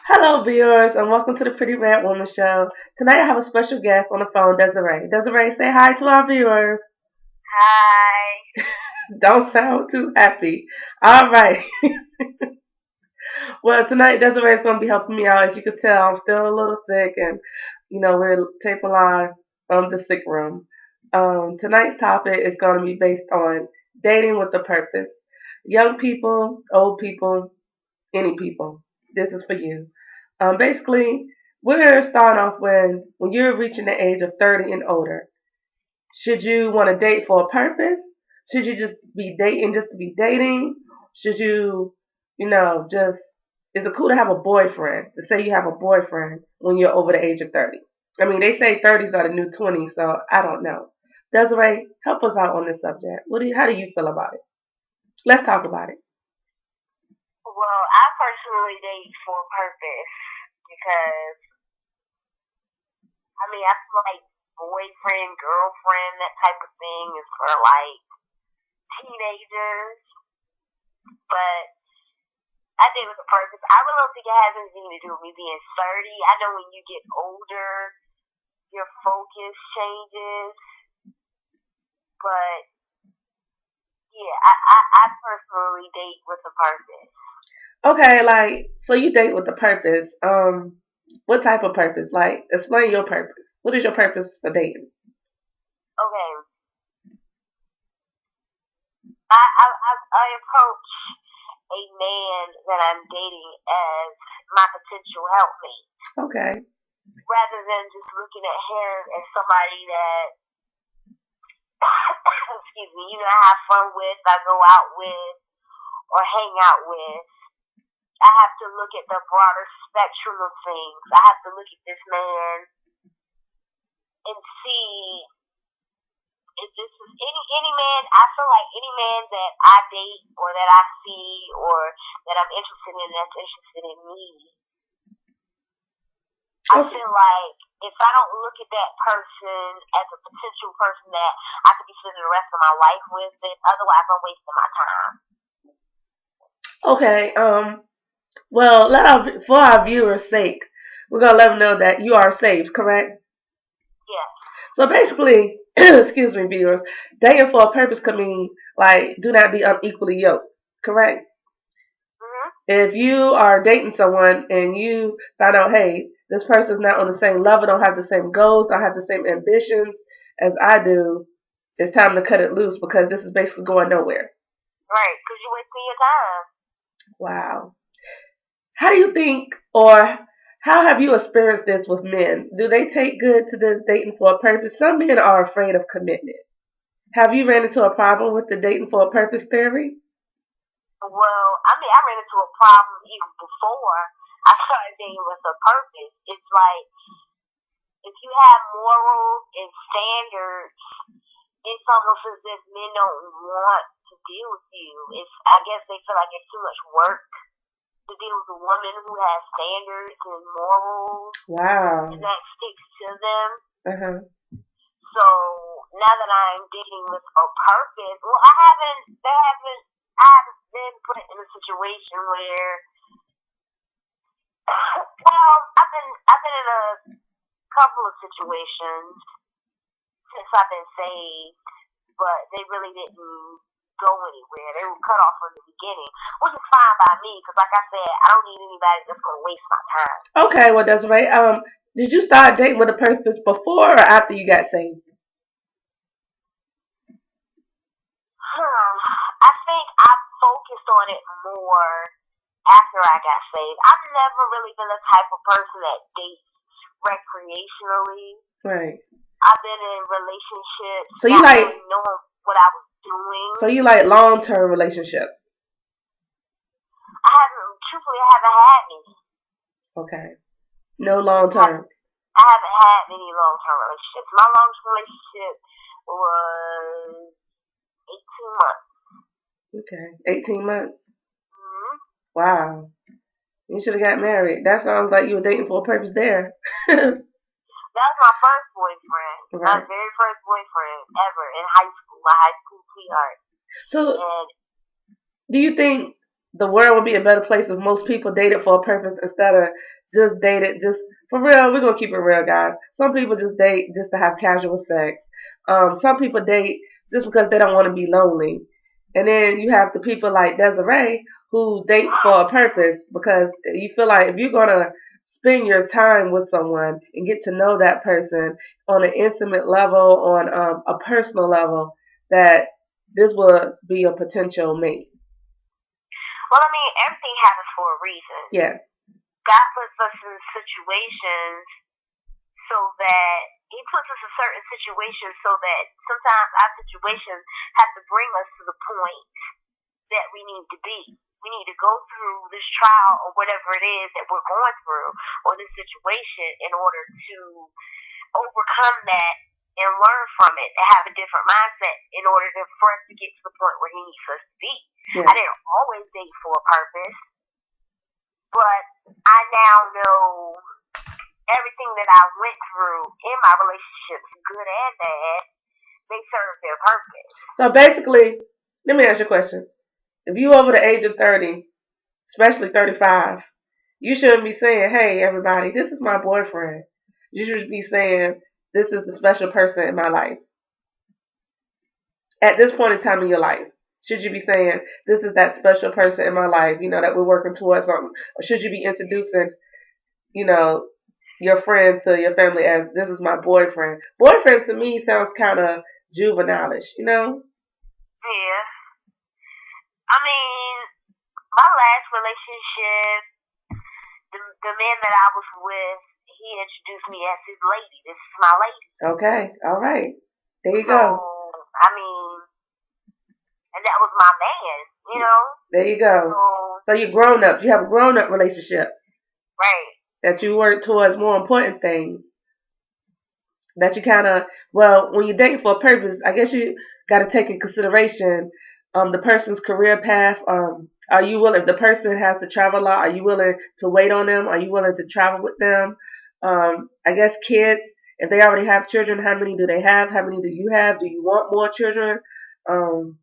Hello, viewers, and welcome to the Pretty Red Woman Show. Tonight I have a special guest on the phone, Desiree. Desiree, say hi to our viewers. Hi. Don't sound too happy. All right. Well, tonight Desiree is going to be helping me out. As you can tell, I'm still a little sick, and we're taping live from the sick room. Tonight's topic is going to be based on dating with a purpose. Young people, old people, any people. This is for you. Basically, we're starting off when you're reaching the age of 30 and older. Should you want to date for a purpose? Should you just be dating just to be dating? Should you, just is it cool to have a boyfriend? To say you have a boyfriend when you're over the age of 30. I mean, they say 30s are the new 20s, so I don't know. Desiree, help us out on this subject. How do you feel about it? Let's talk about it. Well, I personally date for a purpose because I feel like boyfriend, girlfriend, that type of thing is for like teenagers. But I date with a purpose. I really don't think it has anything to do with me being 30. I know when you get older, your focus changes. But yeah, I personally date with a purpose. Okay, like so you date with a purpose. What type of purpose? Like, explain your purpose. What is your purpose for dating? Okay, I approach a man that I'm dating as my potential helpmate Okay. rather than just looking at him as somebody that, excuse me, I have fun with, I go out with, or hang out with. I have to look at the broader spectrum of things. I have to look at this man and see if this is any man. I feel like any man that I date or that I see or that I'm interested in that's interested in me. I Okay. feel like if I don't look at that person as a potential person that I could be spending the rest of my life with, then otherwise I'm wasting my time. Okay. Well, for our viewers' sake, we're gonna let them know that you are saved, correct? Yes. So basically, excuse me, viewers, dating for a purpose could mean like do not be unequally yoked, correct? Mhm. If you are dating someone and you find out, hey, this person's not on the same level, don't have the same goals, don't have the same ambitions as I do, it's time to cut it loose because this is basically going nowhere. Right, because you're wasting your time. Wow. How do you think, or how have you experienced this with men? Do they take good to this dating for a purpose? Some men are afraid of commitment. Have you ran into a problem with the dating for a purpose theory? Well, I ran into a problem even before I started dating with a purpose. It's like if you have morals and standards, it's almost as if men don't want to deal with you. I guess they feel like it's too much work to deal with a woman who has standards and morals Wow. and that sticks to them. Uh huh. So now that I'm dating with a purpose, well, I haven't been put in a situation where, well, I've been in a couple of situations since I've been saved, but they really didn't go anywhere. They were cut off from the beginning, which is fine by me because, like I said, I don't need anybody that's gonna waste my time. Okay, well, Desiree, did you start dating with a purpose before or after you got saved? I think I focused on it more after I got saved. I've never really been the type of person that dates recreationally. Right. I've been in relationships So you not like, really knowing what I was doing. so you like long-term relationships? Truthfully, I haven't had any. Okay. No long-term. I haven't had many long-term relationships. My longest relationship was 18 months. Okay. 18 months. Hmm. Wow. You should have got married. That sounds like you were dating for a purpose there. That was my first boyfriend. My Right. very first boyfriend ever in high school. My high school sweetheart. So, And do you think the world would be a better place if most people dated for a purpose instead of just dated, just for real. We're gonna keep it real, guys. Some people just date just to have casual sex. Some people date just because they don't want to be lonely. And then you have the people like Desiree who date for a purpose because you feel like if you're gonna spend your time with someone and get to know that person on an intimate level, on a personal level, that this will be a potential mate. Well, I mean, everything happens for a reason. Yeah. God puts us in situations so that He puts us in certain situations so that sometimes our situations have to bring us to the point that we need to be. We need to go through this trial or whatever it is that we're going through or this situation in order to overcome that and learn from it and have a different mindset in order for us to get to the point where He needs us to be. Yeah. I didn't always date for a purpose, but I now know everything that I went through in my relationships, good and bad, they serve their purpose. So basically, let me ask you a question. If you over the age of 30, especially 35, you shouldn't be saying, hey, everybody, this is my boyfriend. You should be saying, this is the special person in my life. At this point in time in your life, should you be saying, this is that special person in my life, that we're working towards something? Or should you be introducing, your friends to your family as, this is my boyfriend? Boyfriend to me sounds kind of juvenile-ish, Yeah. I mean, my last relationship, the man that I was with, he introduced me as his lady. This is my lady. Okay, all right. There you go. I mean, and that was my man, There you go. So you're grown up. You have a grown up relationship. Right. That you work towards more important things. That you kind of, when you're dating for a purpose, I guess you got to take in consideration the person's career path. Are you willing, if the person has to travel a lot, are you willing to wait on them? Are you willing to travel with them? I guess kids, if they already have children, how many do they have? How many do you have? Do you want more children? You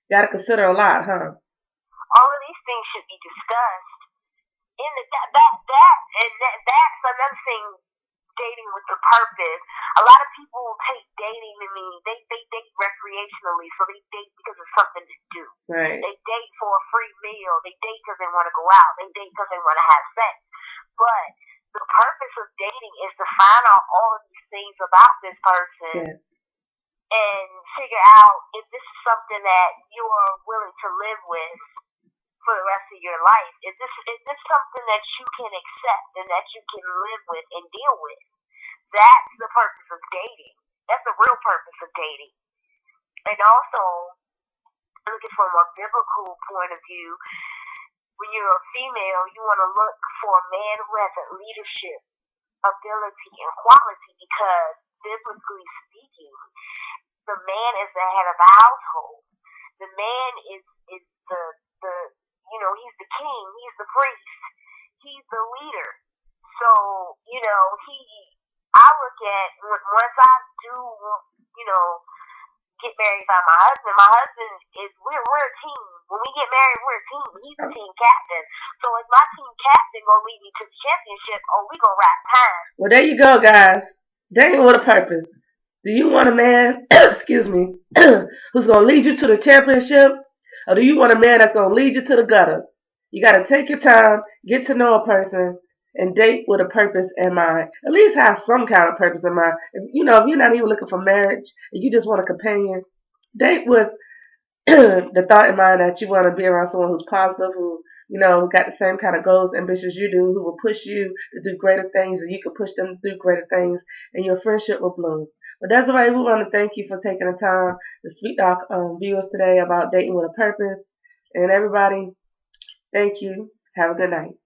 got to consider a lot, huh? All of these things should be discussed. That's another thing. Dating with a purpose. A lot of people take dating to mean they date recreationally, so they date because it's something to do. Right. They date for a free meal. They date because they want to go out. They date because they want to have sex. But the purpose of dating is to find out all of these things about this person. Yeah. And figure out if this is something that you are willing to live with for the rest of your life. Is this something that you can accept and that you can live with and deal with? That's the purpose of dating. That's the real purpose of dating. And also, looking from a biblical point of view, when you're a female, you want to look for a man who has a leadership ability and quality because, biblically speaking, the man is the head of the household. The man is the he's the king, he's the priest, he's the leader. So, I look at once I do, get married by my husband is we're a team. When we get married, we're a team. He's the team captain. So is my team captain gonna lead me to the championship or we gonna wrap time? Well, there you go, guys. Dating with a purpose. Do you want a man, excuse me, who's gonna lead you to the championship? Or do you want a man that's going to lead you to the gutter? You got to take your time, get to know a person, and date with a purpose in mind. At least have some kind of purpose in mind. If you're not even looking for marriage, and you just want a companion, date with the thought in mind that you want to be around someone who's positive, who got the same kind of goals, ambitions you do, who will push you to do greater things, and you can push them to do greater things, and your friendship will bloom. But that's why we want to thank you for taking the time to speak to our viewers today about dating with a purpose. And everybody, thank you. Have a good night.